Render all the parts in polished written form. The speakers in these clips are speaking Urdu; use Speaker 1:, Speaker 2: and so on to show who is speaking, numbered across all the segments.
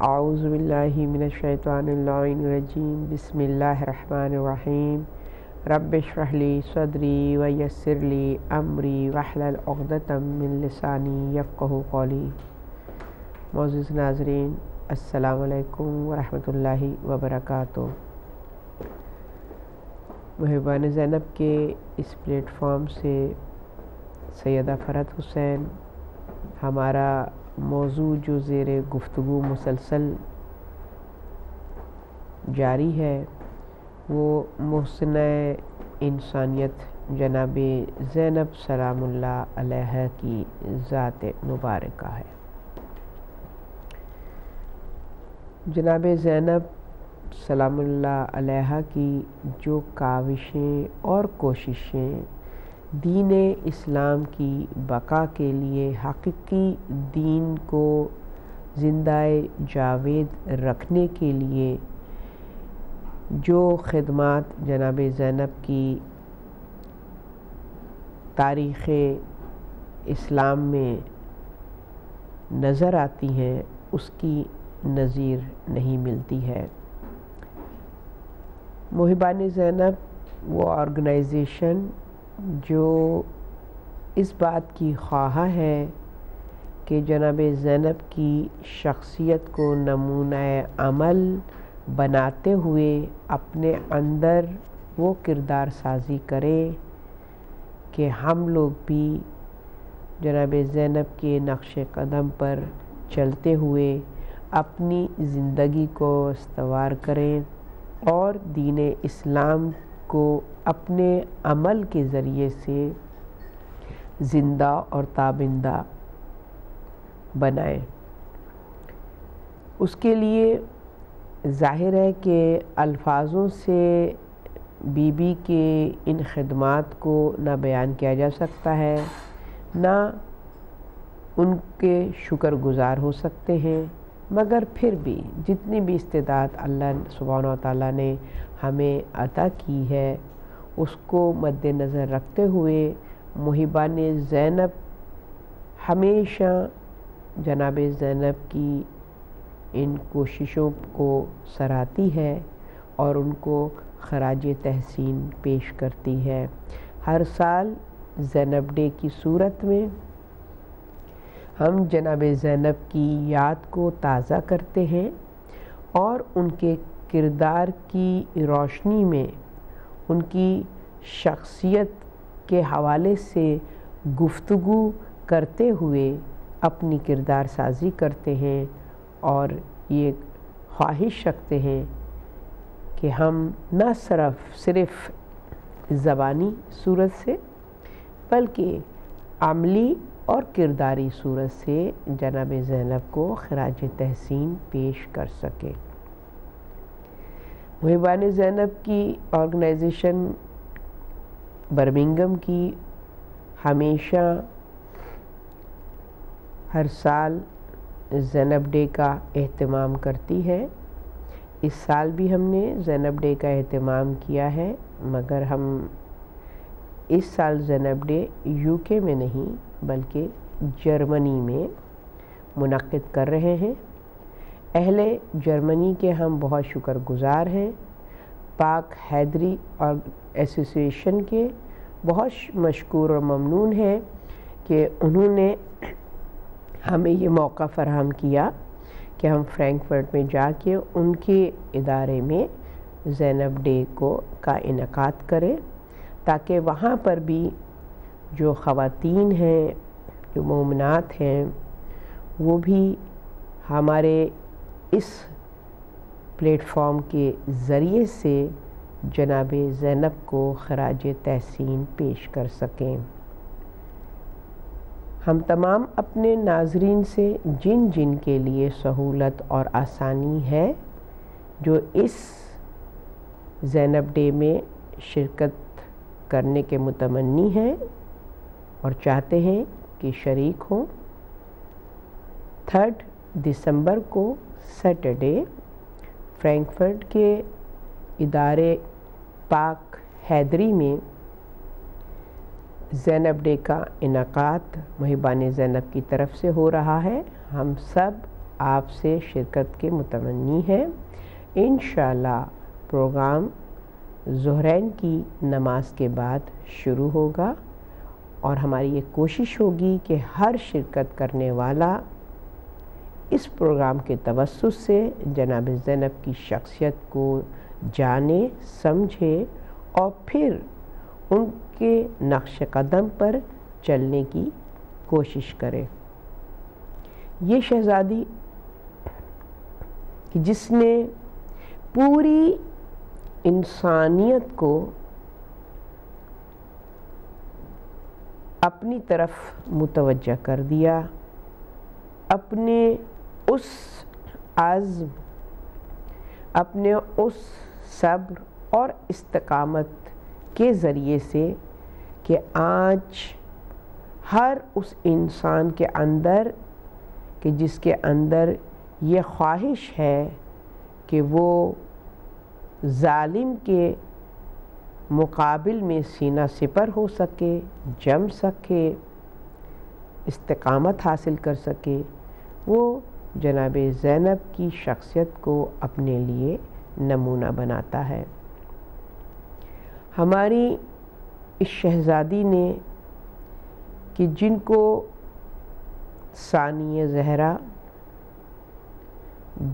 Speaker 1: اعوذ باللہ من الشیطان الرجیم بسم اللہ الرحمن الرحیم رب اشرح لی صدری ویسر لی امری واحلل عقدۃ من لسانی یفقہوا قولی۔ معزز ناظرین، السلام علیکم ورحمۃ اللہ وبرکاتہ۔ محبان زینب کے اس پلیٹ فارم سے سیدہ فرحت حسین، ہمارا موضوع جو زیر گفتگو مسلسل جاری ہے وہ محسنہ انسانیت جناب زینب سلام اللہ علیہا کی ذات مبارکہ ہے۔ جناب زینب سلام اللہ علیہا کی جو کاوشیں اور کوششیں دین اسلام کی بقا کے لیے، حقیقی دین کو زندہ جاوید رکھنے کے لیے جو خدمات جناب زینب کی تاریخ اسلام میں نظر آتی ہیں، اس کی نظیر نہیں ملتی ہے۔ محبان زینب وہ آرگنائزیشن جو اس بات کی خواہاں ہے کہ جناب زینب کی شخصیت کو نمونہ عمل بناتے ہوئے اپنے اندر وہ کردار سازی کرے کہ ہم لوگ بھی جناب زینب کے نقش قدم پر چلتے ہوئے اپنی زندگی کو استوار کریں اور دین اسلام کو اپنے عمل کے ذریعے سے زندہ اور تابندہ بنائیں۔ اس کے لیے ظاہر ہے کہ الفاظوں سے بی بی کے ان خدمات کو نہ بیان کیا جا سکتا ہے، نہ ان کے شکر گزار ہو سکتے ہیں، مگر پھر بھی جتنی بھی استطاعت اللہ سبحانہ و تعالیٰ نے ہمیں عطا کی ہے اس کو مد نظر رکھتے ہوئے محبان زینب ہمیشہ جناب زینب کی ان کوششوں کو سراہتی ہے اور ان کو خراج تحسین پیش کرتی ہے۔ ہر سال زینب ڈے کی صورت میں ہم جناب زینب کی یاد کو تازہ کرتے ہیں اور ان کے کردار کی روشنی میں ان کی شخصیت کے حوالے سے گفتگو کرتے ہوئے اپنی کردار سازی کرتے ہیں اور یہ خواہش رکھتے ہیں کہ ہم نہ صرف زبانی صورت سے بلکہ عملی اور کرداری صورت سے جناب زینب کو خراج تحسین پیش کر سکیں۔ محبان زینب کی آرگنائزیشن برمنگھم کی ہمیشہ ہر سال زینب ڈے کا اہتمام کرتی ہے۔ اس سال بھی ہم نے زینب ڈے کا اہتمام کیا ہے، مگر ہم اس سال زینب ڈے UK میں نہیں بلکہ جرمنی میں منعقد کر رہے ہیں۔ اہل جرمنی کے ہم بہت شکر گزار ہیں، پاک حیدری اور ایسوسی ایشن کے بہت مشکور اور ممنون ہیں کہ انہوں نے ہمیں یہ موقع فراہم کیا کہ ہم فرینکفرٹ میں جا کے ان کے ادارے میں زینب ڈے کا انعقاد کریں، تاکہ وہاں پر بھی جو خواتین ہیں، جو مومنات ہیں، وہ بھی ہمارے اس پلیٹ فارم کے ذریعے سے جناب زینب کو خراج تحسین پیش کر سکیں۔ ہم تمام اپنے ناظرین سے جن کے لیے سہولت اور آسانی ہے، جو اس زینب ڈے میں شرکت کرنے کے متمنی ہیں اور چاہتے ہیں کہ شریک ہوں، 3 دسمبر کو سیٹرڈے فرینکفرٹ کے ادارے پاک حیدری میں زینب ڈے کا انعقاد محبان زینب کی طرف سے ہو رہا ہے۔ ہم سب آپ سے شرکت کے متمنی ہیں۔ انشاءاللہ پروگرام ظہرین کی نماز کے بعد شروع ہوگا، اور ہماری یہ کوشش ہوگی کہ ہر شرکت کرنے والا اس پروگرام کے توسط سے جناب زینب کی شخصیت کو جانے، سمجھے اور پھر ان کے نقش قدم پر چلنے کی کوشش کرے۔ یہ شہزادی جس نے پوری انسانیت کو اپنی طرف متوجہ کر دیا، اپنے اس عزم، اپنے اس صبر اور استقامت کے ذریعے سے کہ آج ہر اس انسان کے اندر کہ جس کے اندر یہ خواہش ہے کہ وہ ظالم کے مقابل میں سینہ سپر ہو سکے، جم سکے، استقامت حاصل کر سکے، وہ جناب زینب کی شخصیت کو اپنے لیے نمونہ بناتا ہے۔ ہماری اس شہزادی نے کہ جن کو ثانیہ زہرا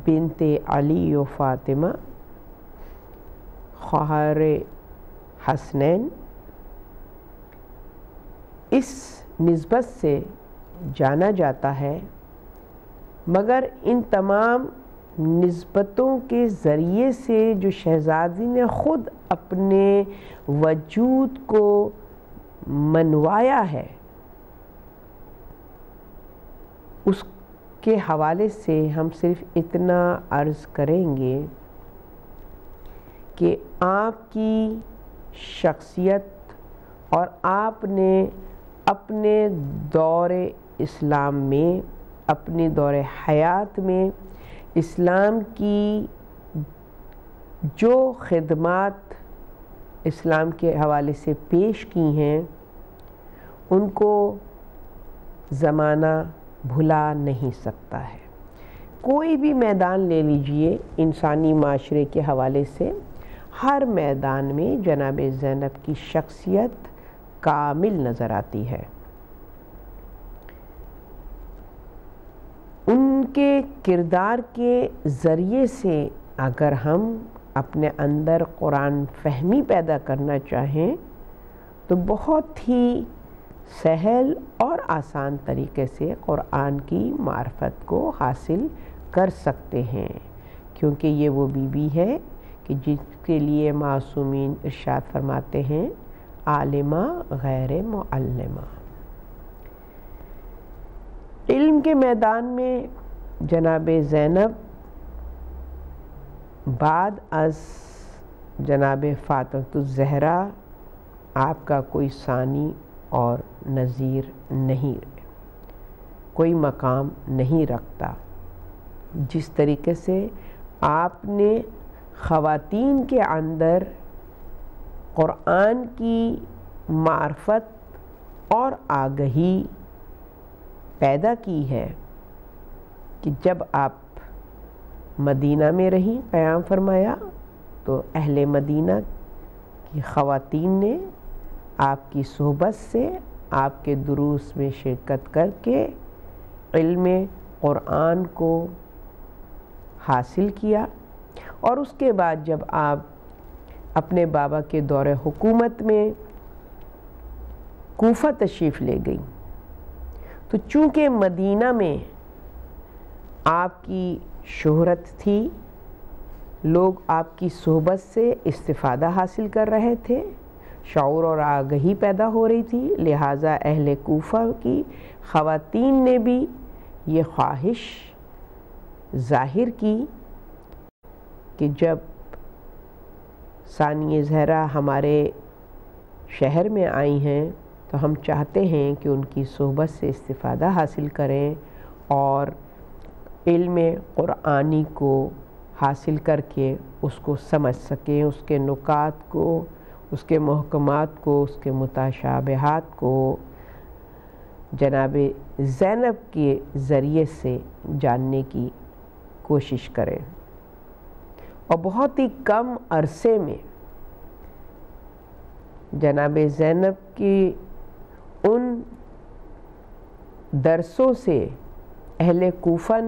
Speaker 1: بنت علی و فاطمہ خواہر حسنین اس نسبت سے جانا جاتا ہے، مگر ان تمام نسبتوں کے ذریعے سے جو شہزادی نے خود اپنے وجود کو منوایا ہے، اس کے حوالے سے ہم صرف اتنا عرض کریں گے کہ آپ کی شخصیت اور آپ نے اپنے دور اسلام میں، اپنے دور حیات میں اسلام کی جو خدمات اسلام کے حوالے سے پیش کی ہیں ان کو زمانہ بھلا نہیں سکتا ہے۔ کوئی بھی میدان لے لیجئے انسانی معاشرے کے حوالے سے، ہر میدان میں جناب زینب کی شخصیت کامل نظر آتی ہے۔ ان کے کردار کے ذریعے سے اگر ہم اپنے اندر قرآن فہمی پیدا کرنا چاہیں تو بہت ہی سہل اور آسان طریقے سے قرآن کی معرفت کو حاصل کر سکتے ہیں، کیونکہ یہ وہ بیوی ہے کہ جس کے لیے معصومین ارشاد فرماتے ہیں عالمہ غیر معلمہ۔ علم کے میدان میں جناب زینب بعد از جناب فاطمہ الزہرا آپ کا کوئی ثانی اور نظیر نہیں، کوئی مقام نہیں رکھتا۔ جس طریقے سے آپ نے خواتین کے اندر قرآن کی معرفت اور آگہی پیدا کی ہے کہ جب آپ مدینہ میں رہیں، قیام فرمایا، تو اہل مدینہ کی خواتین نے آپ کی صحبت سے، آپ کے دروس میں شرکت کر کے علم قرآن کو حاصل کیا، اور اس کے بعد جب آپ اپنے بابا کے دور حکومت میں کوفہ تشریف لے گئی تو چونکہ مدینہ میں آپ کی شہرت تھی، لوگ آپ کی صحبت سے استفادہ حاصل کر رہے تھے، شعور اور آگہی پیدا ہو رہی تھی، لہٰذا اہل کوفہ کی خواتین نے بھی یہ خواہش ظاہر کی کہ جب ثانیہ زہرا ہمارے شہر میں آئی ہیں تو ہم چاہتے ہیں کہ ان کی صحبت سے استفادہ حاصل کریں اور علم قرآنی کو حاصل کر کے اس کو سمجھ سکیں، اس کے نکات کو، اس کے محکمات کو، اس کے متشابہات کو جناب زینب کے ذریعے سے جاننے کی کوشش کریں، اور بہت ہی کم عرصے میں جناب زینب کی ان درسوں سے اہل کوفہ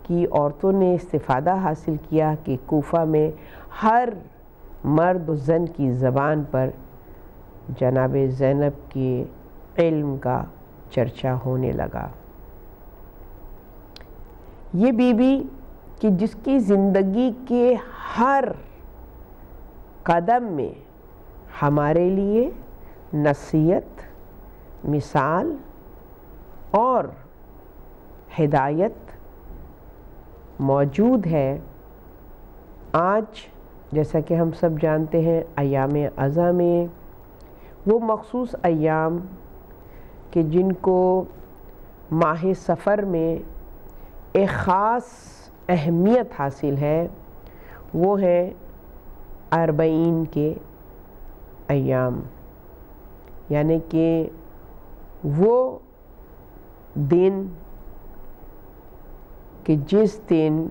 Speaker 1: کی عورتوں نے استفادہ حاصل کیا کہ کوفہ میں ہر مرد و زن کی زبان پر جناب زینب کے علم کا چرچا ہونے لگا۔ یہ بی بی کہ جس کی زندگی کے ہر قدم میں ہمارے لیے نصیحت، مثال اور ہدایت موجود ہے۔ آج جیسا کہ ہم سب جانتے ہیں ایام عزا میں وہ مخصوص ایام کہ جن کو ماہ سفر میں ایک خاص اہمیت حاصل ہے، وہ ہیں 40 کے ایام، یعنی کہ وہ دن کہ جس دن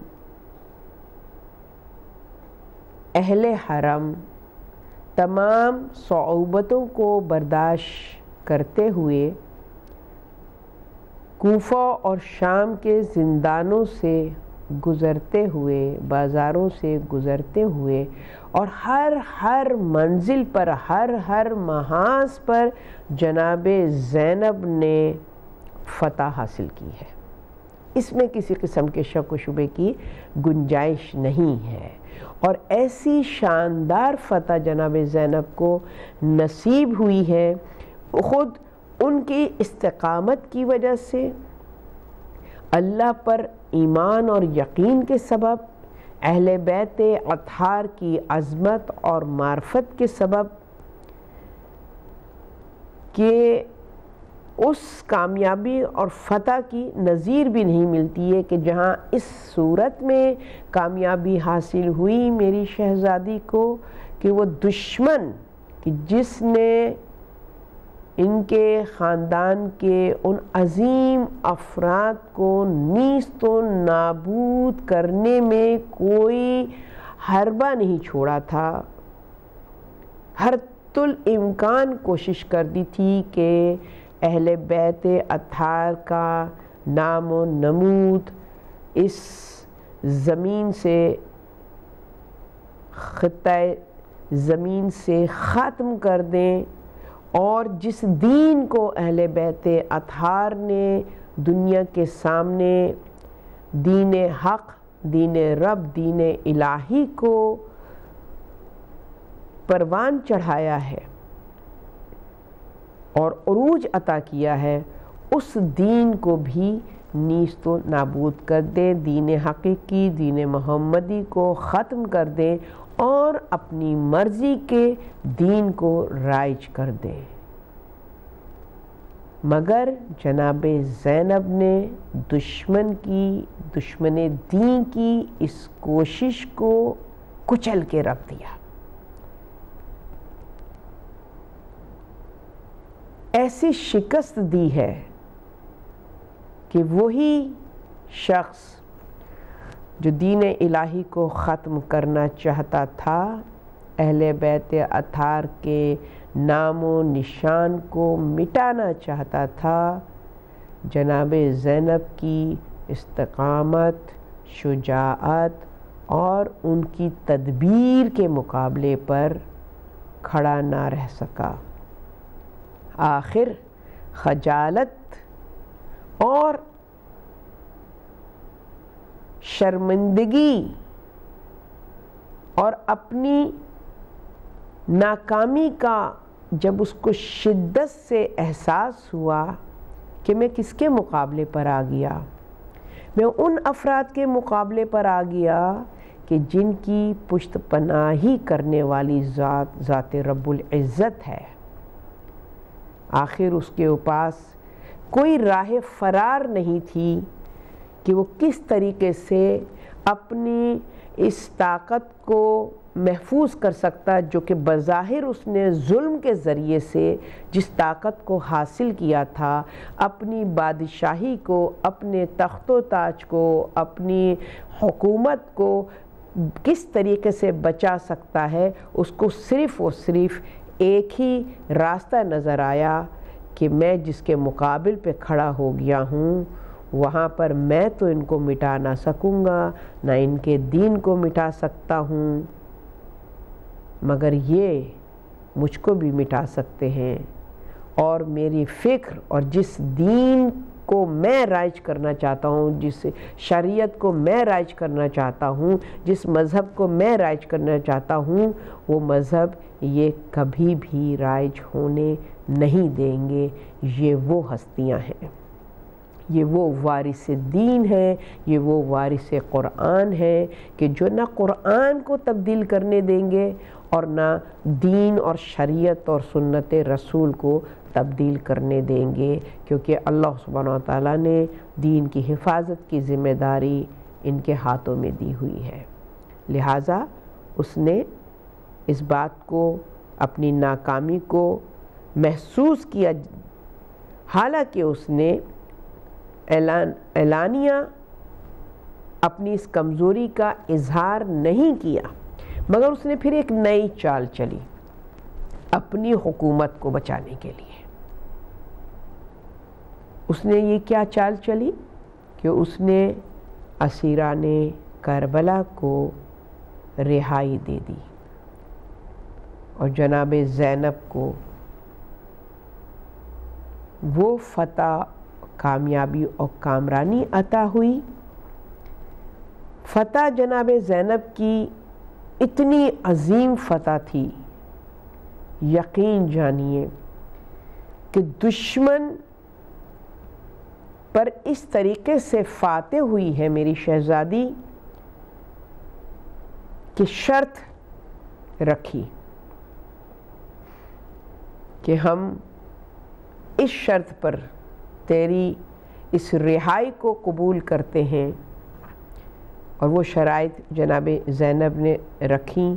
Speaker 1: اہل حرم تمام صعوبتوں کو برداشت کرتے ہوئے کوفہ اور شام کے زندانوں سے گزرتے ہوئے، بازاروں سے گزرتے ہوئے، اور ہر منزل پر، ہر محاذ پر جناب زینب نے فتح حاصل کی ہے۔ اس میں کسی قسم کے شک و شبے کی گنجائش نہیں ہے، اور ایسی شاندار فتح جناب زینب کو نصیب ہوئی ہے خود ان کی استقامت کی وجہ سے، اللہ پر ایمان اور یقین کے سبب، اہل بیت اطہار کی عظمت اور معرفت کے سبب، کہ اس کامیابی اور فتح کی نظیر بھی نہیں ملتی ہے کہ جہاں اس صورت میں کامیابی حاصل ہوئی میری شہزادی کو کہ وہ دشمن کہ جس نے ان کے خاندان کے ان عظیم افراد کو نیست و نابود کرنے میں کوئی حربہ نہیں چھوڑا تھا، ہر الامکان کوشش کر دی تھی کہ اہل بیت اطہار کا نام و نمود اس زمین سے، خطہ زمین سے ختم کر دیں، اور جس دین کو اہل بیت اطہار نے دنیا کے سامنے دین حق، دین رب، دین الہی کو پروان چڑھایا ہے اور عروج عطا کیا ہے، اس دین کو بھی نیست و نابود کر دیں، دین حقیقی، دین محمدی کو ختم کر دیں اور اپنی مرضی کے دین کو رائج کر دیں۔ مگر جناب زینب نے دشمن دین کی اس کوشش کو کچل کے رکھ دیا۔ ایسی شکست دی ہے کہ وہی شخص جو دین الہی کو ختم کرنا چاہتا تھا، اہل بیت اطہار کے نام و نشان کو مٹانا چاہتا تھا، جناب زینب کی استقامت، شجاعت اور ان کی تدبیر کے مقابلے پر کھڑا نہ رہ سکا۔ آخر خجالت اور شرمندگی اور اپنی ناکامی کا جب اس کو شدت سے احساس ہوا کہ میں کس کے مقابلے پر آ گیا، میں ان افراد کے مقابلے پر آ گیا کہ جن کی پشت پناہی کرنے والی ذات رب العزت ہے۔ آخر اس کے پاس کوئی راہ فرار نہیں تھی کہ وہ کس طریقے سے اپنی اس طاقت کو محفوظ کر سکتا جو کہ بظاہر اس نے ظلم کے ذریعے سے جس طاقت کو حاصل کیا تھا، اپنی بادشاہی کو، اپنے تخت و تاج کو، اپنی حکومت کو کس طریقے سے بچا سکتا ہے، اس کو صرف اور صرف ایک ہی راستہ نظر آیا کہ میں جس کے مقابل پہ کھڑا ہو گیا ہوں وہاں پر میں تو ان کو مٹا نہ سکوں گا، نہ ان کے دین کو مٹا سکتا ہوں، مگر یہ مجھ کو بھی مٹا سکتے ہیں، اور میری فکر اور جس دین کو میں رائج کرنا چاہتا ہوں، جس شریعت کو میں رائج کرنا چاہتا ہوں، جس مذہب کو میں رائج کرنا چاہتا ہوں، وہ مذہب یہ کبھی بھی رائج ہونے نہیں دیں گے۔ یہ وہ ہستیاں ہیں، یہ وہ وارث دین ہے، یہ وہ وارث قرآن ہے کہ جو نہ قرآن کو تبدیل کرنے دیں گے اور نہ دین اور شریعت اور سنت رسول کو تبدیل کرنے دیں گے، کیونکہ اللہ سبحانہ وتعالیٰ نے دین کی حفاظت کی ذمہ داری ان کے ہاتھوں میں دی ہوئی ہے۔ لہٰذا اس نے اس بات کو، اپنی ناکامی کو محسوس کیا، حالانکہ اس نے اعلانیہ اپنی اس کمزوری کا اظہار نہیں کیا، مگر اس نے پھر ایک نئی چال چلی اپنی حکومت کو بچانے کے لیے۔ اس نے یہ کیا چال چلی کہ اس نے اسیران کربلا کو رہائی دے دی اور جناب زینب کو وہ فتح، کامیابی اور کامرانی عطا ہوئی۔ فتح جناب زینب کی اتنی عظیم فتح تھی، یقین جانیے کہ دشمن پر اس طریقے سے فاتح ہوئی ہے میری شہزادی کہ شرط رکھی کہ ہم اس شرط پر تیری اس رہائی کو قبول کرتے ہیں، اور وہ شرائط جناب زینب نے رکھیں،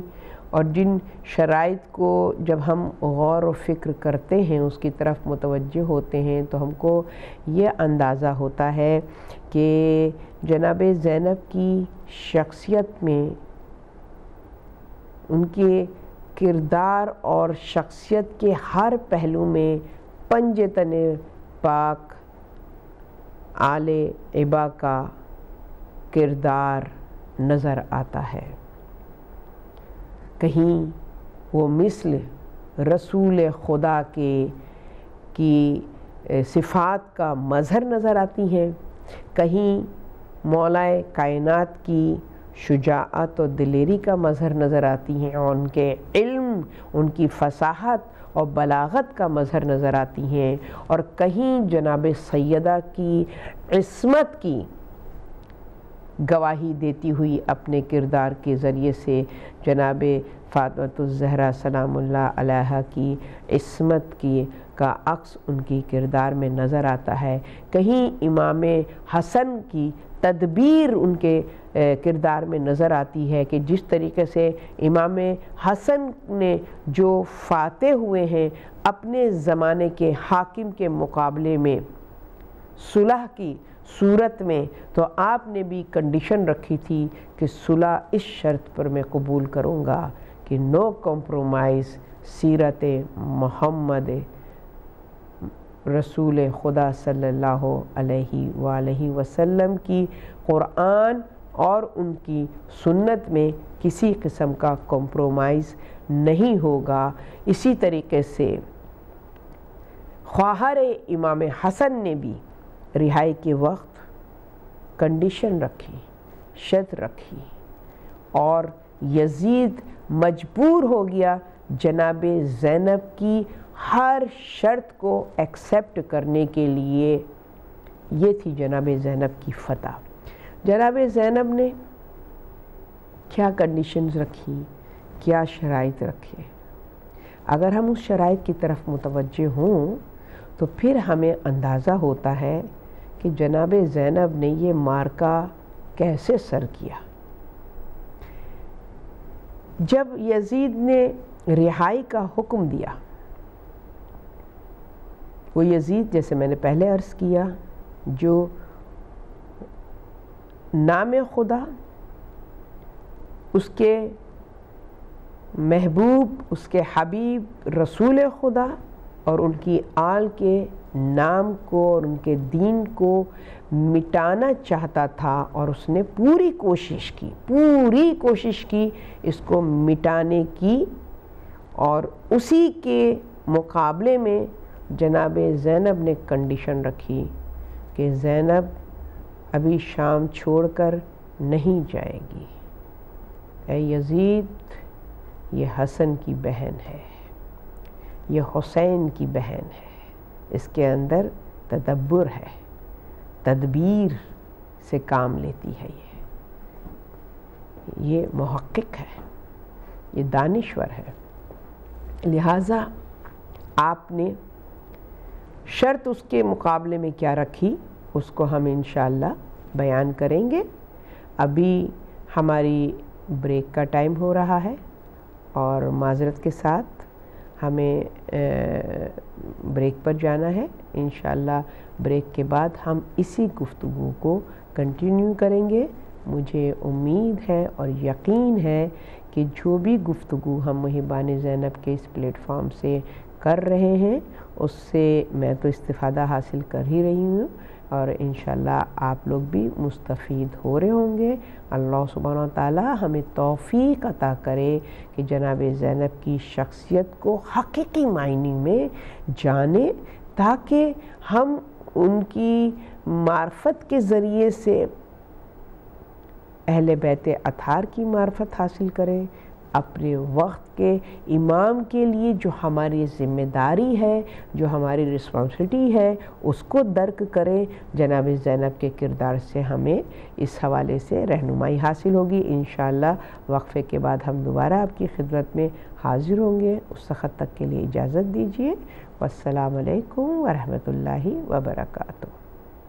Speaker 1: اور جن شرائط کو جب ہم غور و فکر کرتے ہیں، اس کی طرف متوجہ ہوتے ہیں، تو ہم کو یہ اندازہ ہوتا ہے کہ جناب زینب کی شخصیت میں، ان کے کردار اور شخصیت کے ہر پہلو میں پنجتن پاک آل عبا کا کردار نظر آتا ہے۔ کہیں وہ مثل رسول خدا کی صفات کا مظہر نظر آتی ہیں، کہیں مولائے کائنات کی شجاعت و دلیری کا مظہر نظر آتی ہیں، اور ان کے علم، ان کی فصاحت اور بلاغت کا مظہر نظر آتی ہیں، اور کہیں جناب سیدہ کی عصمت کی گواہی دیتی ہوئی اپنے کردار کے ذریعے سے جناب فاطمۃ الزہرا سلام اللہ علیہا کی عصمت کی کا عکس ان کی کردار میں نظر آتا ہے، کہیں امام حسن کی تدبیر ان کے کردار میں نظر آتی ہے کہ جس طریقے سے امام حسن نے جو فاتح ہوئے ہیں اپنے زمانے کے حاکم کے مقابلے میں صلح کی صورت میں، تو آپ نے بھی کنڈیشن رکھی تھی کہ صلح اس شرط پر میں قبول کروں گا کہ نو کمپرومائز سیرت محمد رسول خدا صلی اللہ علیہ وآلہ وسلم کی قرآن اور ان کی سنت میں کسی قسم کا کمپرومائز نہیں ہوگا۔ اسی طریقے سے خواہر امام حسن نے بھی رہائی کے وقت کنڈیشن رکھی، شرط رکھی، اور یزید مجبور ہو گیا جناب زینب کی ہر شرط کو ایکسیپٹ کرنے کے لیے۔ یہ تھی جناب زینب کی فتح۔ جناب زینب نے کیا کنڈیشنز رکھی، کیا شرائط رکھے؟ اگر ہم اس شرائط کی طرف متوجہ ہوں تو پھر ہمیں اندازہ ہوتا ہے کہ جناب زینب نے یہ مارکہ کیسے سر کیا۔ جب یزید نے رہائی کا حکم دیا، وہ یزید جیسے میں نے پہلے عرض کیا جو نام خدا، اس کے محبوب، اس کے حبیب رسول خدا اور ان کی آل کے نام کو اور ان کے دین کو مٹانا چاہتا تھا، اور اس نے پوری کوشش کی اس کو مٹانے کی، اور اسی کے مقابلے میں جناب زینب نے کنڈیشن رکھی کہ زینب ابھی شام چھوڑ کر نہیں جائے گی، اے یزید یہ حسن کی بہن ہے، یہ حسین کی بہن ہے، اس کے اندر تدبر ہے، تدبیر سے کام لیتی ہے، یہ محقق ہے، یہ دانشور ہے، لہٰذا آپ نے شرط اس کے مقابلے میں کیا رکھی اس کو ہم انشاءاللہ بیان کریں گے۔ ابھی ہماری بریک کا ٹائم ہو رہا ہے اور معذرت کے ساتھ ہمیں بریک پر جانا ہے، انشاءاللہ بریک کے بعد ہم اسی گفتگو کو کنٹینیو کریں گے۔ مجھے امید ہے اور یقین ہے کہ جو بھی گفتگو ہم محبان زینب کے اس پلیٹ فارم سے کر رہے ہیں اس سے میں تو استفادہ حاصل کر ہی رہی ہوں، اور انشاءاللہ آپ لوگ بھی مستفید ہو رہے ہوں گے۔ اللہ سبحانہ و تعالی ہمیں توفیق عطا کرے کہ جناب زینب کی شخصیت کو حقیقی معنی میں جانیں، تاکہ ہم ان کی معرفت کے ذریعے سے اہل بیت اطہار کی معرفت حاصل کریں، اپنے وقت کے امام کے لیے جو ہماری ذمہ داری ہے، جو ہماری رسپانسبلٹی ہے، اس کو درک کریں۔ جناب زینب کے کردار سے ہمیں اس حوالے سے رہنمائی حاصل ہوگی۔ انشاءاللہ وقفے کے بعد ہم دوبارہ آپ کی خدمت میں حاضر ہوں گے۔ اس وقت تک کے لیے اجازت دیجیے۔ والسلام علیکم ورحمۃ اللہ وبرکاتہ۔